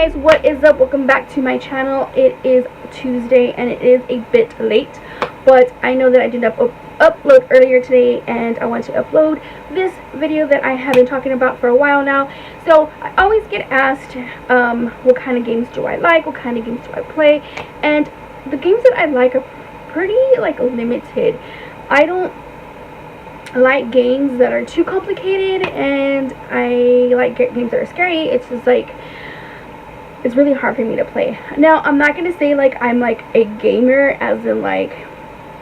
guys, what is up? Welcome back to my channel. It is Tuesday and it is a bit late, but I know that I did not upload earlier today, and I want to upload this video that I have been talking about for a while now. So I always get asked what kind of games do I like, what kind of games do I play, and the games that I like are pretty limited. I don't like games that are too complicated, and I like games that are scary. It's just like, it's really hard for me to play. Now, I'm not gonna say like I'm like a gamer as in like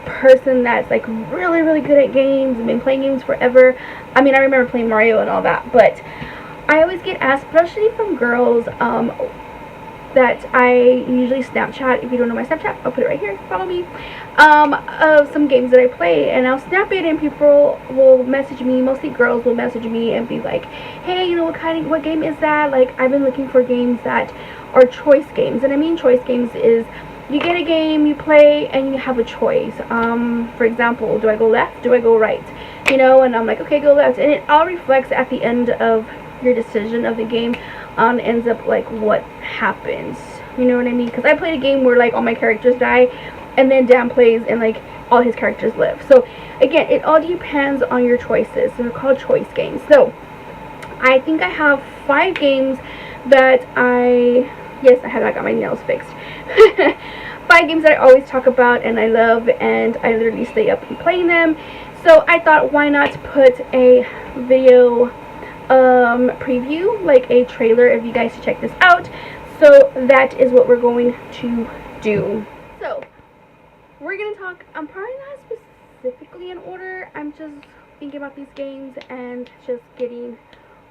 person that's like really good at games and been playing games forever. I mean, I remember playing Mario and all that, but I always get asked, especially from girls, that I usually Snapchat. If you don't know my Snapchat, I'll put it right here, follow me, of some games that I play, and I'll snap it, and people will message me, mostly girls will message me and be like, hey, you know, what game is that? Like, I've been looking for games that are choice games. And I mean choice games is you get a game, you play, and you have a choice. For example, do I go left, do I go right, you know? And I'm like, okay, go left, and it all reflects at the end of your decision of the game ends up like what happens, you know what I mean? Because I played a game where like all my characters die, and then Dan plays and like all his characters live. So again, it all depends on your choices. So they're called choice games. So I think I have 5 games that I got my nails fixed. 5 games that I always talk about and I love, and I literally stay up and playing them. So I thought, why not put a video preview, like a trailer, of you guys to check this out. So that is what we're going to do. So we're gonna talk, I'm probably not specifically in order, I'm just thinking about these games and just getting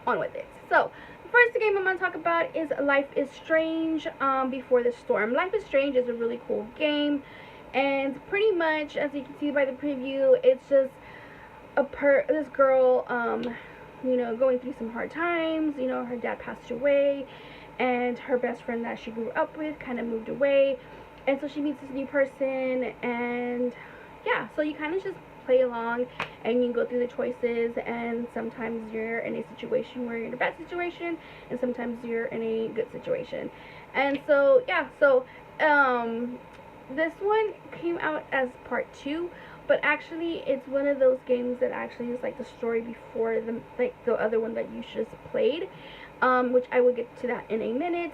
on with it. So the first game I'm gonna talk about is Life is Strange, Before the Storm. Life is Strange is a really cool game, and pretty much, as you can see by the preview, it's just this girl, you know, going through some hard times. You know, her dad passed away, and her best friend that she grew up with kind of moved away, and so she meets this new person, and yeah, so you kind of just play along and you go through the choices, and sometimes you're in a situation where you're in a bad situation, and sometimes you're in a good situation. And so yeah, so this one came out as part 2, but actually it's one of those games that actually is like the story before the other one that you just played, which I will get to that in a minute.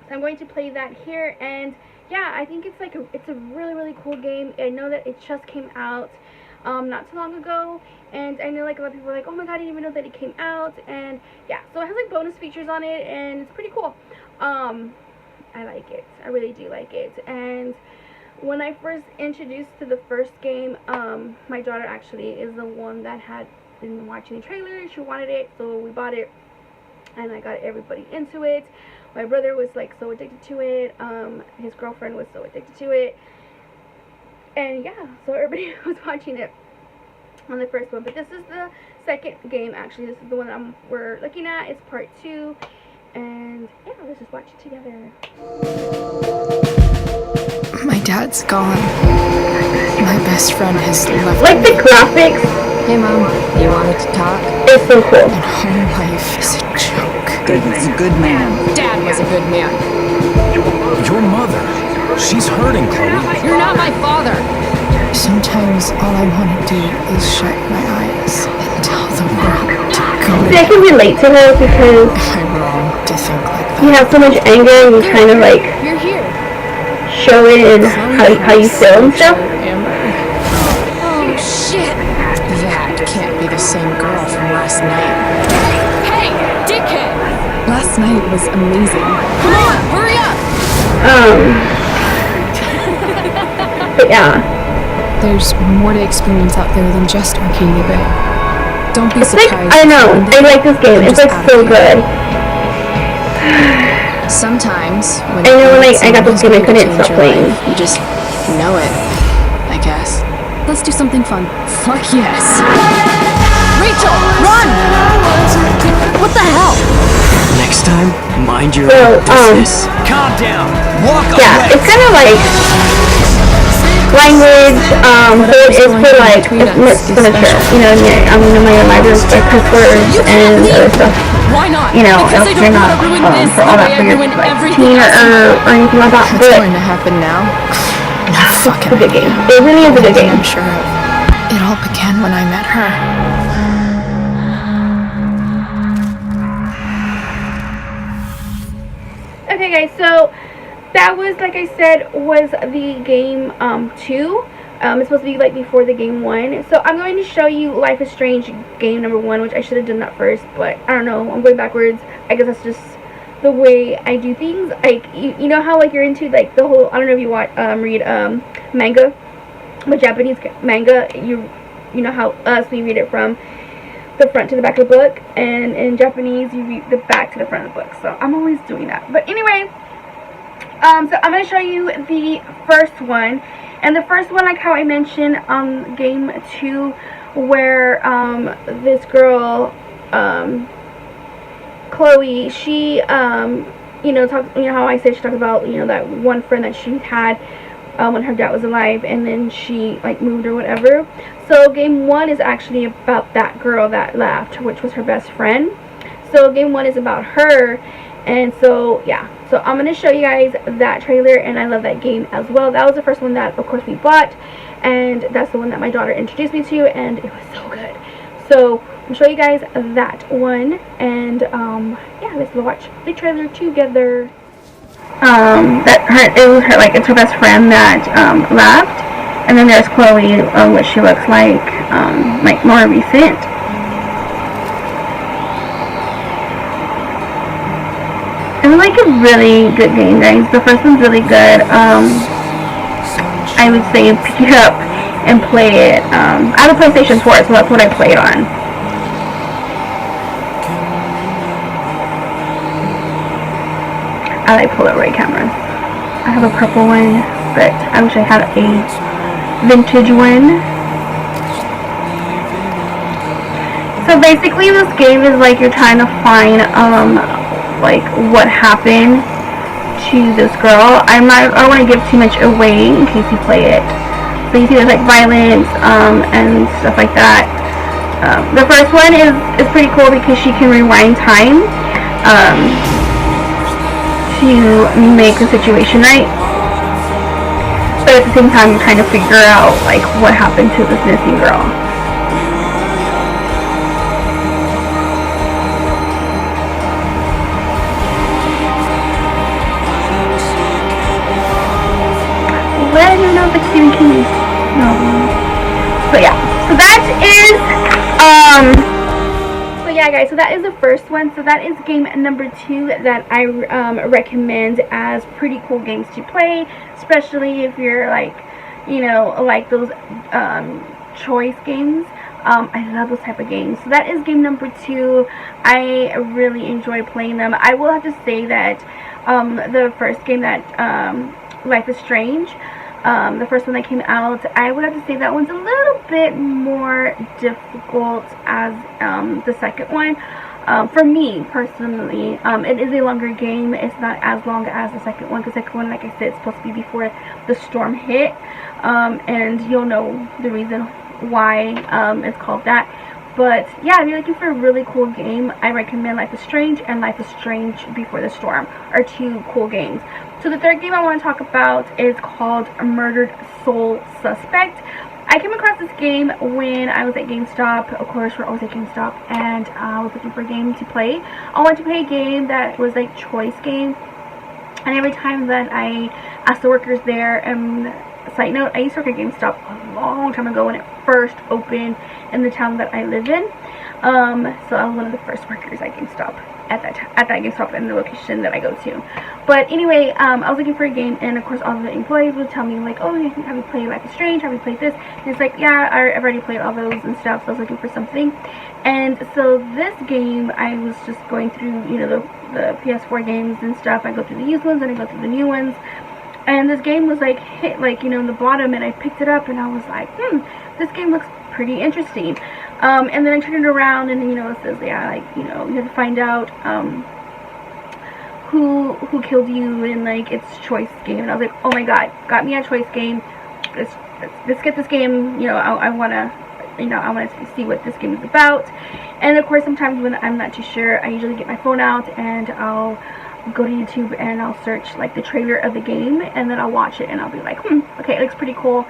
So I'm going to play that here, and yeah, I think it's a really cool game. I know that it just came out not too long ago, and I know like a lot of people are like, oh my god, I didn't even know that it came out. And yeah, so it has like bonus features on it, and it's pretty cool. I like it, I really do like it. And when I first introduced to the first game, my daughter actually is the one that had been watching the trailer. She wanted it, so we bought it, and I got everybody into it. My brother was like so addicted to it, his girlfriend was so addicted to it, and yeah, so everybody was watching it on the first one. But this is the second game, actually. This is the one that we're looking at. It's part 2, and yeah, let's just watch it together. My dad's gone. My best friend has left Like me. the graphics. Hey Mom, you wanted to talk? It's so cool. And home life is a joke. He's a good man. Dad was a good man. Your mother, she's hurting, Chloe. You're not my father. Sometimes all I want to do is shut my eyes and tell the world to go to See, I can relate to her because Am I wrong to think like that? you have so much anger, and you kind of like You're here. show it in how you feel and stuff. Oh shit! That can't be the same girl from last night. Hey, dickhead! Last night was amazing. Come on, hurry up! But yeah. There's more to experience out there than just Arcadia Bay. Don't be It's like, surprised. I know, I like this game. It's like so good. Sometimes when I know when I got this game, I couldn't stop playing. You just know it, I guess. Let's do something fun. Fuck yes. Rachel, run! What the hell? Next time, mind your So, own business. Calm down. Walk away. Yeah, it's kind of like language. So it is for like, it's for mature, you know what I mean? My language is like curse words and other stuff. Why not? You know, Because I you're don't not want to ruin this for all the that way for I your ruined like everything teen else in life. or anything like that. What's But going to happen now? No fucking it's a good idea. game. It really is a good game. I'm sure of. It all began when I met her. Okay guys, so that was, like I said, was the game 2. It's supposed to be like before the game 1. So I'm going to show you Life is Strange game number 1, which I should have done that first, but I don't know, I'm going backwards. I guess that's just the way I do things. Like you know how like you're into like the whole, I don't know if you watch read manga, but Japanese manga, you know how we read it from the front to the back of the book, and in Japanese you read the back to the front of the book. So I'm always doing that. But anyway, so I'm going to show you the first one. And the first one, like how I mentioned on game 2, where this girl, Chloe, she you know how I said she talked about, you know, that one friend that she had when her dad was alive, and then she like moved or whatever. So game 1 is actually about that girl that left, which was her best friend. So game 1 is about her. And so yeah, so I'm going to show you guys that trailer, and I love that game as well. That was the first one that of course we bought, and that's the one that my daughter introduced me to, and it was so good. So I'll show you guys that one, and yeah, let's go watch the trailer together. It's her best friend that left, and then there's Chloe, what she looks like more recent. It's like a really good game, guys. The first one's really good. I would say pick it up and play it. I have a PlayStation 4, so that's what I play it on. I like Polaroid cameras. I have a purple one, but I wish I had a vintage one. So basically this game is like you're trying to find like what happened to this girl. I don't want to give too much away in case you play it. So you see there's like violence and stuff like that. The first one is pretty cool because she can rewind time to make the situation right. But at the same time you're trying to figure out like what happened to this missing girl. Well, I don't know if it's Stephen King. No. So yeah. So that is so yeah guys, so that is the first one. So that is game number 2 that I recommend as pretty cool games to play, especially if you're like, you know, like those choice games. I love those type of games. So that is game number 2. I really enjoy playing them. I will have to say that the first game, that Life is Strange, the first one that came out, I would have to say that one's a little bit more difficult as the second one. For me personally, it is a longer game. It's not as long as the second one, because the second one, like I said, it's supposed to be before the storm hit, and you'll know the reason why it's called that. But yeah, if you're looking for a really cool game, I recommend Life is Strange and Life is Strange Before the Storm are 2 cool games. So the third game I want to talk about is called Murdered Soul Suspect. I came across this game when I was at GameStop. Of course, we're always at GameStop, and I was looking for a game to play. I wanted to play a game that was like choice game, and every time that I asked the workers there, side note, I used to work at GameStop a long time ago when it first opened in the town that I live in. So I was one of the first workers at GameStop at that GameStop in the location that I go to. But anyway, I was looking for a game, and of course all the employees would tell me like, oh, have you played Life is Strange? Have you played this? And it's like, yeah, I've already played all those and stuff. So I was looking for something, and so this game, I was just going through, you know, the PS4 games and stuff. I go through the used ones and I go through the new ones. And this game was like hit like, you know, in the bottom, and I picked it up and I was like, this game looks pretty interesting. And then I turned it around, and you know, it says, yeah, like, you know, you have to find out who killed you in like its choice game. And I was like, oh my god, got me a choice game. Let's let's get this game. You know, I want to see what this game is about. And of course, sometimes when I'm not too sure, I usually get my phone out and I'll go to YouTube and I'll search like the trailer of the game, and then I'll watch it and I'll be like, okay, it looks pretty cool.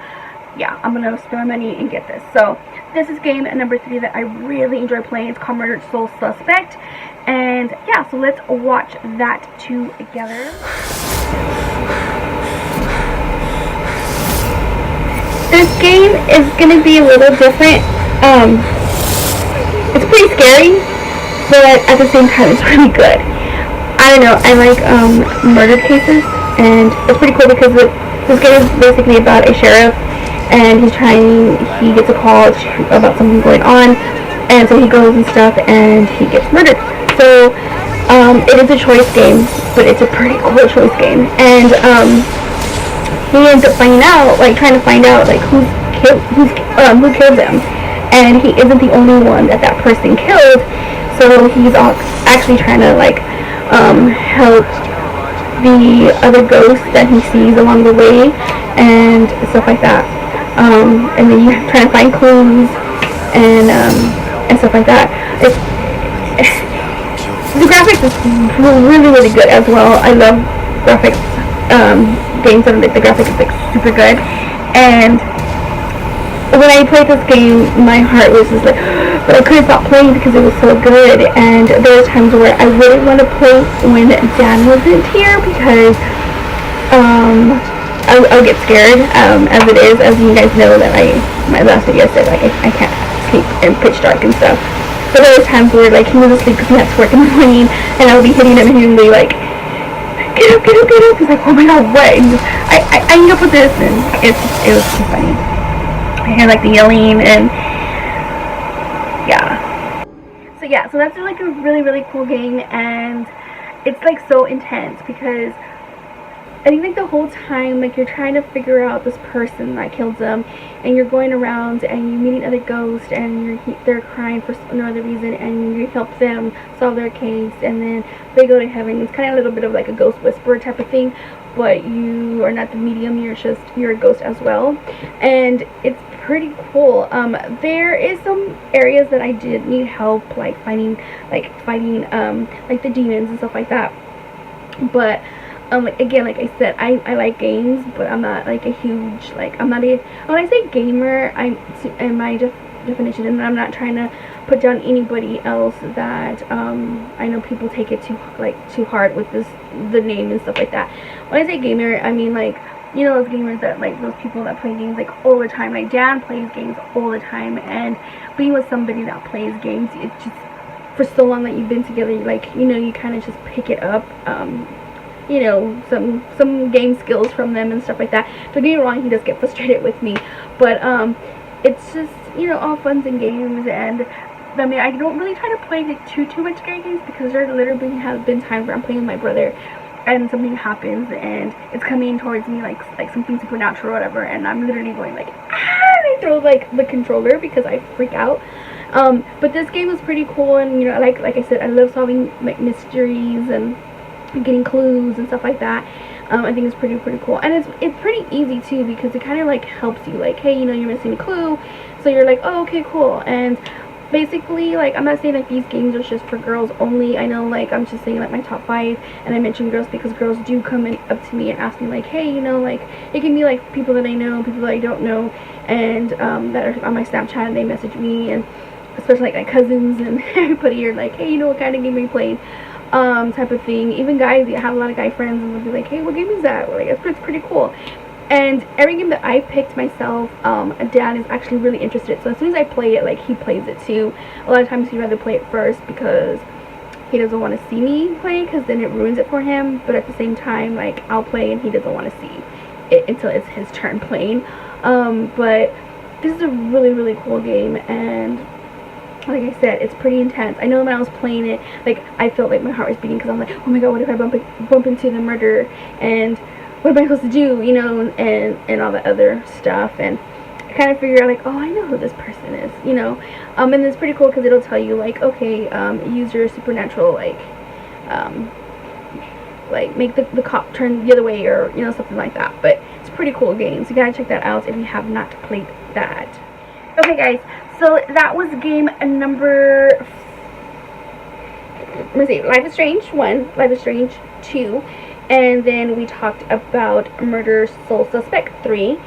Yeah, I'm gonna spend my money and get this. So this is game number 3 that I really enjoy playing. It's called Murdered Soul Suspect. And yeah, so let's watch that together. This game is gonna be a little different. It's pretty scary, but at the same time it's really good. I don't know, I like murder cases, and it's pretty cool because this game is basically about a sheriff, and he gets a call about something going on, and so he goes and stuff, and he gets murdered. So it is a choice game, but it's a pretty cool choice game, and he ends up finding out, like trying to find out like who killed them, and he isn't the only one that person killed. So he's actually trying to like help the other ghosts that he sees along the way and stuff like that. And then you're trying to find clues and stuff like that. The graphics is really, really good as well. I love graphics games, and the graphics is like super good. And when I played this game, my heart was just like, but I couldn't stop playing because it was so good. And there were times where I really want to play when Dad wasn't here, because I'll get scared, as it is. As you guys know, that my last video said like I can't sleep in pitch dark and stuff. But there were times where like he was asleep because he had to work in the morning, and I would be hitting him and he would be like, get up, get up, get up. He's like, oh my god, what? And I need up with this, and it was too funny. I hear like the yelling, and yeah. So that's like a really, really cool game, and it's like so intense because I think like the whole time like you're trying to figure out this person that killed them, and you're going around and you're meeting other ghosts, and they're crying for no other reason, and you help them solve their case, and then they go to heaven. It's kind of a little bit of like a ghost whisperer type of thing, but you are not the medium, you're a ghost as well, and it's pretty cool. There is some areas that I did need help, like fighting like the demons and stuff like that, but again, like I said, I like games, but I'm not like a huge, like, I'm not a, when I say gamer, in my definition, and I'm not trying to put down anybody else that, I know people take it too hard with the name and stuff like that. When I say gamer, I mean like, you know, those gamers that, like, those people that play games like all the time. Like Dan plays games all the time, and being with somebody that plays games, it's just, for so long that you've been together, like, you know, you kind of just pick it up, you know, some game skills from them and stuff like that. Don't get me wrong, he does get frustrated with me, but it's just, you know, all funs and games. And I mean, I don't really try to play like too much scary games, because there literally have been times where I'm playing with my brother and something happens and it's coming towards me like something supernatural or whatever, and I'm literally going like, ah, and I throw like the controller because I freak out. But this game is pretty cool, and you know, like I said, I love solving like mysteries and getting clues and stuff like that. I think it's pretty cool, and it's pretty easy too, because it kind of like helps you, like, hey, you know, you're missing a clue, so you're like, oh, okay, cool. And basically, like, I'm not saying that these games are just for girls only. I know, like, I'm just saying like my top 5, and I mentioned girls because girls do come up to me and ask me like, hey, you know, like, it can be like people that I know, people that I don't know, and that are on my Snapchat, and they message me, and especially like my cousins and everybody are like, hey, you know, what kind of game are you playing? Type of thing. Even guys, I have a lot of guy friends, and they'll be like, hey, what game is that? Like, it's pretty cool. And every game that I picked myself, Dad is actually really interested. So as soon as I play it, like, he plays it too. A lot of times he'd rather play it first because he doesn't want to see me play, because then it ruins it for him. But at the same time, like, I'll play and he doesn't want to see it until it's his turn playing. But this is a really cool game, and like I said, it's pretty intense. I know when I was playing it, like, I felt like my heart was beating, because I'm like, oh my god, what if I bump into the murderer, and what am I supposed to do, you know, and all the other stuff. And I kind of figure out, like, oh, I know who this person is, you know. And it's pretty cool because it'll tell you, like, okay, use your supernatural, like make the cop turn the other way, or, you know, something like that. But It's a pretty cool game, so you gotta check that out if you have not played that. Okay guys, so that was game number, let's see, Life is Strange 1, Life is Strange 2, and then we talked about Murder Soul Suspect 3.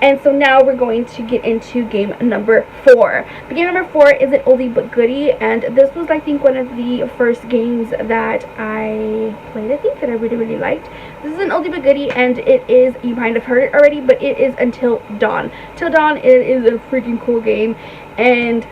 And so now we're going to get into game number 4. But game number 4 is an oldie but goodie, and this was, I think, one of the first games that I played, I think, that I really, really liked. This is an oldie but goodie, and it is, you might have heard it already, but it is Until Dawn. Until Dawn, it is a freaking cool game, and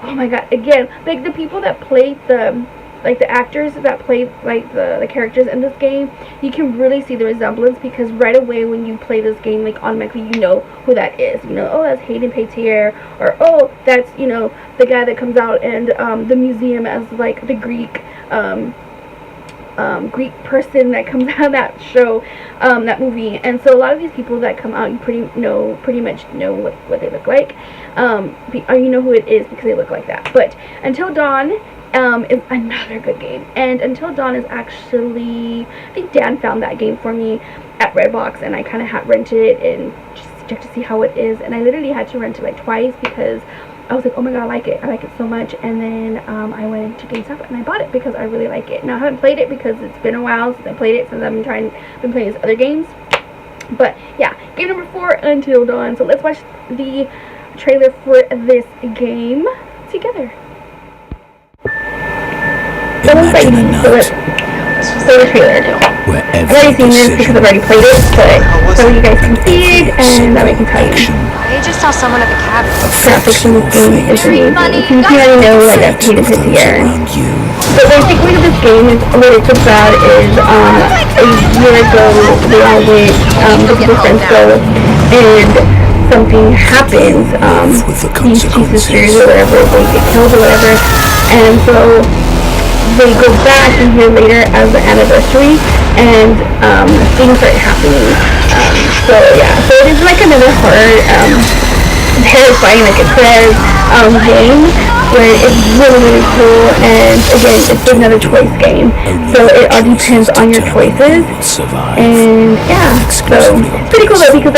oh my god, again, like the people that played the actors that played like the characters in this game, you can really see the resemblance, because right away when you play this game, like automatically you know who that is. You know, oh, that's Hayden Panettiere, or oh, that's, you know, the guy that comes out and the museum as like the Greek person that comes out of that show, that movie. And so a lot of these people that come out, you pretty much know what they look like, or you know who it is because they look like that. But Until Dawn is another good game, and Until Dawn is actually, I think Dan found that game for me at Redbox, and I kind of had rented it and just checked to see how it is, and I literally had to rent it like twice because I was like, oh my god, I like it so much. And then I went to GameStop and I bought it because I really like it. Now I haven't played it because it's been a while since I played it, since I've been playing these other games. But yeah, game number 4, Until Dawn. So let's watch the trailer for this game together. Imagine a night So the trailer. where I've already seen this because I've already played it, but so you guys can see it and that way I can tell you. I just saw someone at the cabin. Graphics in this game is amazing. You already know, like, I've played it this year. So basically this game is, what it's about is, a year ago they all went, the people friends go, and something happens, these two sisters or whatever, they get killed or whatever, and so they go back a year later as the anniversary, and things start happening. So yeah, so it is like another horror, terrifying, like it says, game, where it's really, really cool. And again, it's another choice game, so it all depends on your choices. And yeah, so pretty cool though, because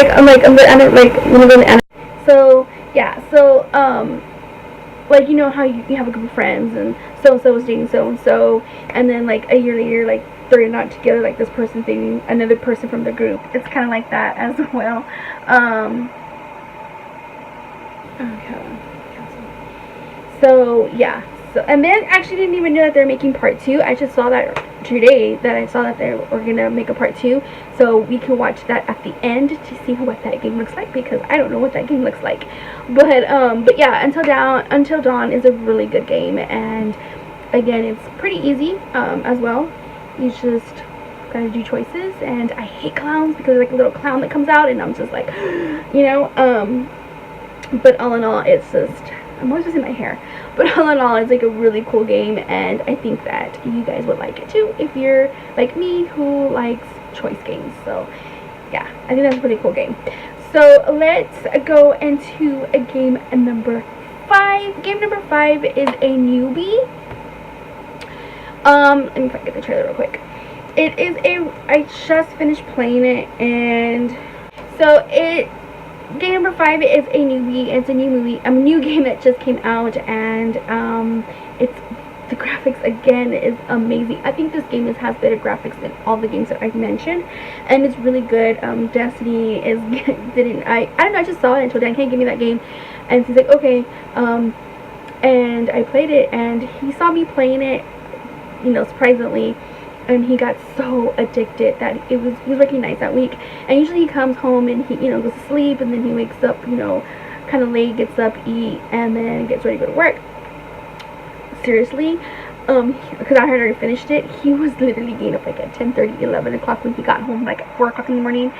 so yeah, so like, you know how you have a group of friends and so-and-so is dating so-and-so, and then like a year later, like they're not together, like this person dating another person from the group. It's kind of like that as well. So yeah, so, and then actually didn't even know that they're making part 2. I just saw that today, that I saw that they were gonna make a part 2, so we can watch that at the end to see what that game looks like, because I don't know what that game looks like. But yeah, Until Dawn is a really good game, and again, it's pretty easy as well. You just gotta do choices, and I hate clowns because there's like a little clown that comes out and I'm just like, you know, but all in all, it's just, I'm always losing my hair, but all in all, it's like a really cool game, and I think that you guys would like it too if you're like me who likes choice games. So yeah, I think that's a pretty cool game. So let's go into a game number 5. Game number 5 is a newbie. Let me get the trailer real quick. It is I just finished playing it, and so game number 5 is a newbie. It's a new game that just came out, and the graphics again is amazing. I think this game has better graphics than all the games that I've mentioned, and it's really good. Destiny is I don't know, I just saw it and told Dan, hey, give me that game, and he's like, okay, and I played it, and he saw me playing it, you know, surprisingly, and he got so addicted that he was working nights that week, and usually he comes home and he, you know, goes to sleep, and then he wakes up, you know, kind of late, gets up, eat, and then gets ready to go to work. Seriously, because I had already finished it, he was literally getting up like at 10:30, 11 o'clock when he got home, like at 4 o'clock in the morning,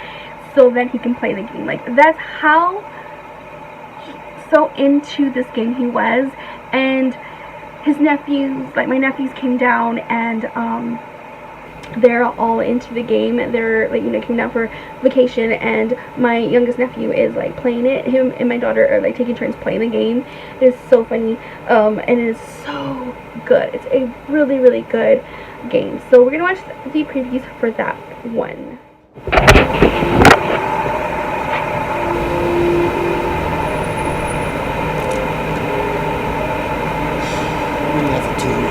so that he can play the game. Like, that's how so into this game he was. And his nephews, like my nephews, came down, and they're all into the game. They're like, you know, came down for vacation, and my youngest nephew is like playing it. Him and my daughter are like taking turns playing the game. It is so funny, and it is so good. It's a really, really good game. So we're gonna watch the previews for that one.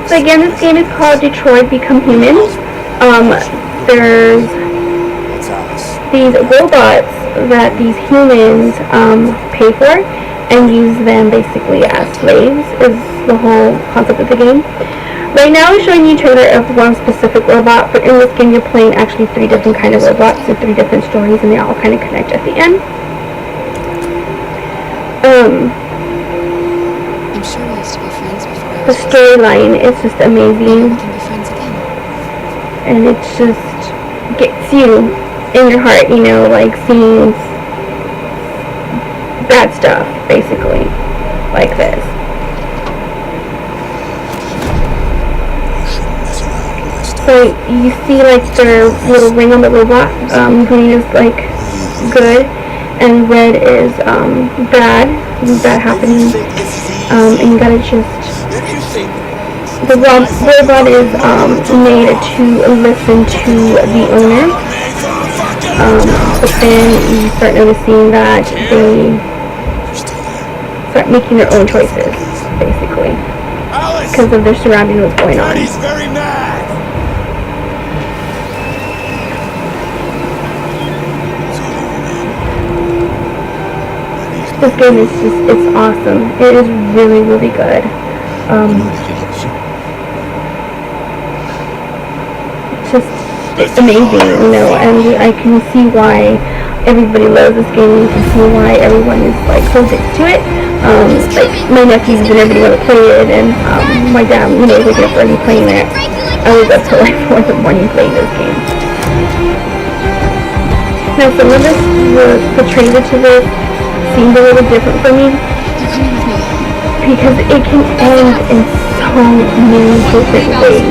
So again, this game is called Detroit Become Human. There's these robots that these humans pay for and use them basically as slaves, is the whole concept of the game. Right now I'm showing you a trailer of one specific robot, but in this game you're playing actually 3 different kind of robots and 3 different stories, and they all kind of connect at the end. I'm sure we used to be friends before I The was storyline is just amazing, We can be friends again. and it just gets you in your heart, you know, like seeing bad stuff, basically, like this. So you see like the little ring on the robot, green is like good, and red is bad happening, and you gotta just, the robot is made to listen to the owner, but then you start noticing that they start making their own choices, basically, because of their surrounding, what's going on. He's very mad. This game is just, it's awesome. It is really, really good. It's amazing, you know, and I can see why everybody loves this game. You can see why everyone is like so addicted to it. Like my nephews and everybody want to play it, and my dad, you know, waking up early playing it. I was up till like 4 in the morning playing this game. Now some of the trailer to this seemed a little different for me, You're coming with me. because it can end in so many different ways.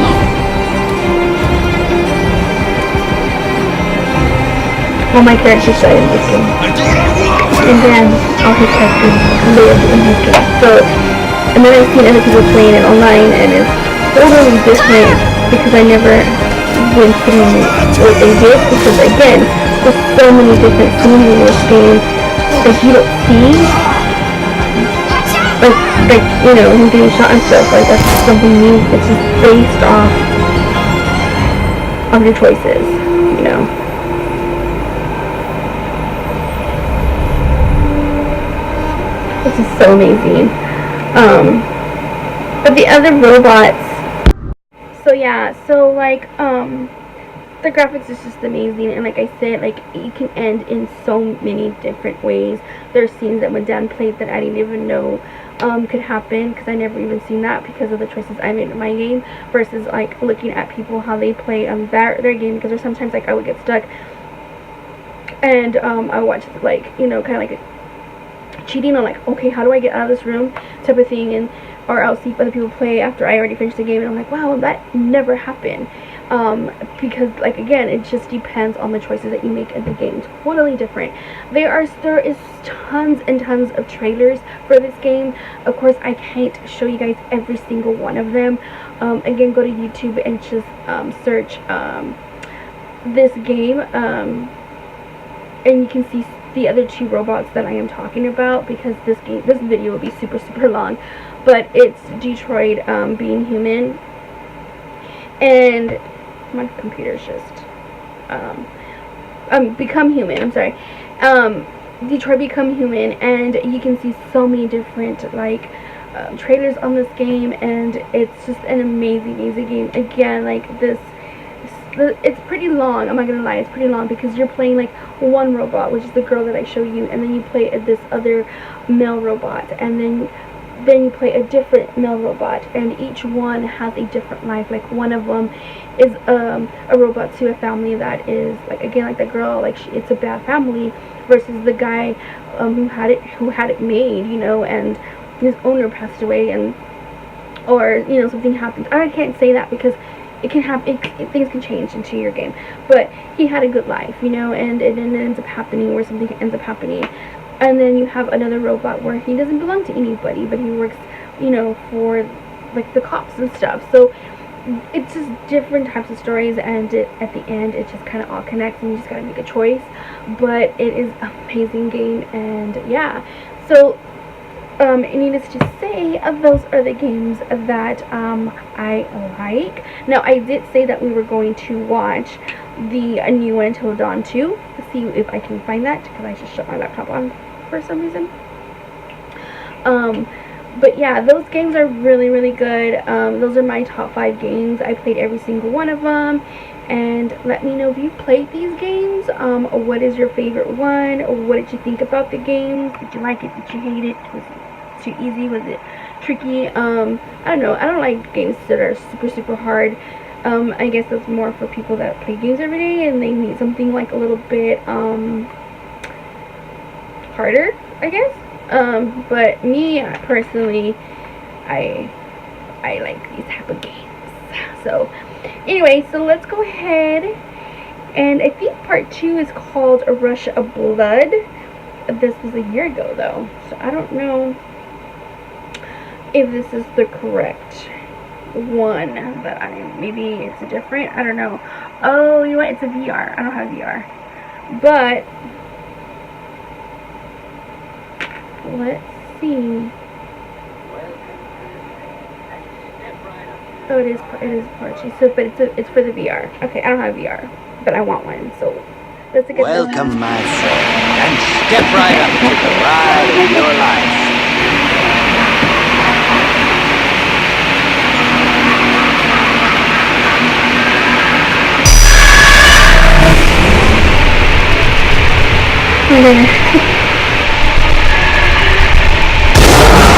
All my characters died in this game, and then all his characters lived in this game. So, and then I've seen other people playing it online, and it's totally different because I never went through what they did, because again, there's so many different scenes in this game that you don't see, like you know, him getting shot and stuff, like that's something new. It's just based off of your choices, you know. This is so amazing. But the other robots, so yeah, so like the graphics is just amazing, and like I said, like you can end in so many different ways. There's scenes that Madame played that I didn't even know could happen, because I never even seen that because of the choices I made in my game, versus like looking at people how they play their game, because there's sometimes like I would get stuck and I watch like, you know, kind of like cheating on like, okay, how do I get out of this room type of thing, and or I'll see other people play after I already finished the game, and I'm like, wow, that never happened. Because like again, it just depends on the choices that you make in the game. Totally different. There is tons and tons of trailers for this game. Of course, I can't show you guys every single one of them. Again, go to YouTube and just search this game, and you can see the other 2 robots that I am talking about, because this video will be super long. But it's Detroit Being Human, and my computer's just Become Human, I'm sorry. Detroit Become Human, and you can see so many different like trailers on this game, and it's just an amazing game. Again, like this, it's pretty long, I'm not gonna lie, it's pretty long, because you're playing like one robot, which is the girl that I show you, and then you play this other male robot, and then you play a different male robot, and each one has a different life. Like one of them is a robot to a family that is like, again, like the girl, like it's a bad family, versus the guy who had it made, you know, and his owner passed away, and or you know, something happened. I can't say that because it can happen, things can change into your game, but he had a good life, you know, and it ends up happening where something ends up happening. And then you have another robot where he doesn't belong to anybody, but he works, you know, for like the cops and stuff. So it's just different types of stories, and at the end it just kind of all connects, and you just gotta make a choice. But it is an amazing game, and yeah. So needless to say, those are the games that I like. Now, I did say that we were going to watch the new one, Until Dawn 2. Let's see if I can find that, because I just shut my laptop on for some reason. But yeah, those games are really, really good. Those are my top 5 games. I played every single one of them. And let me know if you played these games. What is your favorite one? What did you think about the games? Did you like it? Did you hate it? Was it too easy? Was it tricky? I don't know. I don't like games that are super, super hard. I guess that's more for people that play games every day and they need something like a little bit harder, I guess. But me personally, I like these type of games. So anyway, so let's go ahead, and I think part 2 is called A Rush of Blood. This was a year ago though, so I don't know if this is the correct one that maybe it's different, I don't know. Oh, you know what, it's a VR. I don't have VR, but let's see. Oh, it is part 2. So, but it's for the VR. Okay, I don't have VR, but I want one. So that's a good. Welcome, my friend, and step right up to the ride of your life.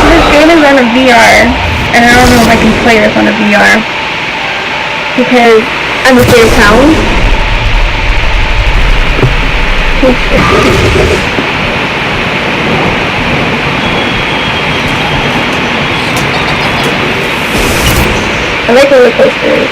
This game is on a VR. And I don't know if I can play this on a VR because I'm afraid of sound. I like roller coasters.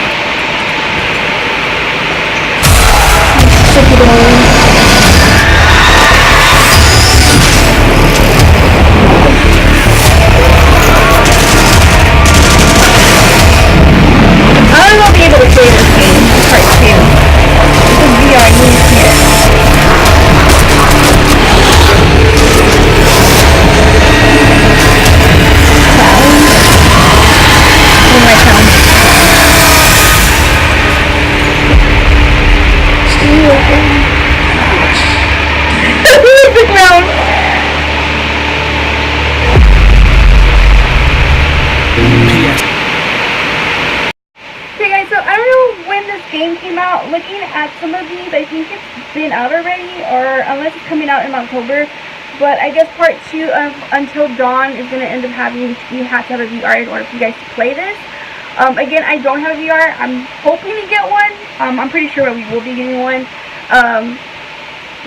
Looking at some of these, I think it's been out already, or unless it's coming out in October. But I guess part 2 of Until Dawn is going to end up having, you have to have a VR in order for you guys to play this. Again, I don't have a VR. I'm hoping to get one. I'm pretty sure we will be getting one.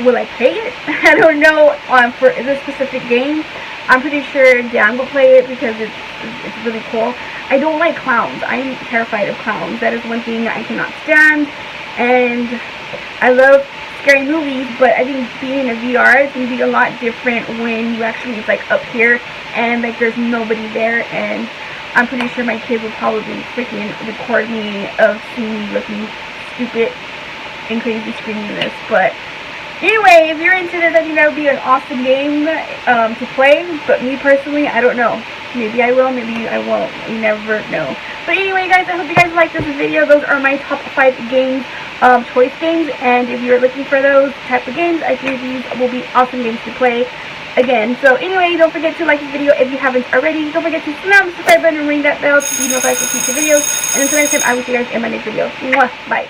Will I play it? I don't know. For this specific game, I'm pretty sure Dan will play it because it's really cool. I don't like clowns. I'm terrified of clowns. That is one thing I cannot stand. And I love scary movies, but I think being in a VR is going to be a lot different when you actually, it's like up here and like there's nobody there, and I'm pretty sure my kids will probably freaking record me of seeing me looking stupid and crazy screaming this. But anyway, if you're into this, I think that would be an awesome game to play. But me personally, I don't know. Maybe I will, maybe I won't. You never know. But anyway, guys, I hope you guys liked this video. Those are my top 5 games, choice games. And if you're looking for those type of games, I think these will be awesome games to play again. So anyway, don't forget to like this video if you haven't already. Don't forget to smash the subscribe button and ring that bell to be notified for future videos. And until next time, I will see you guys in my next video. Mwah, bye.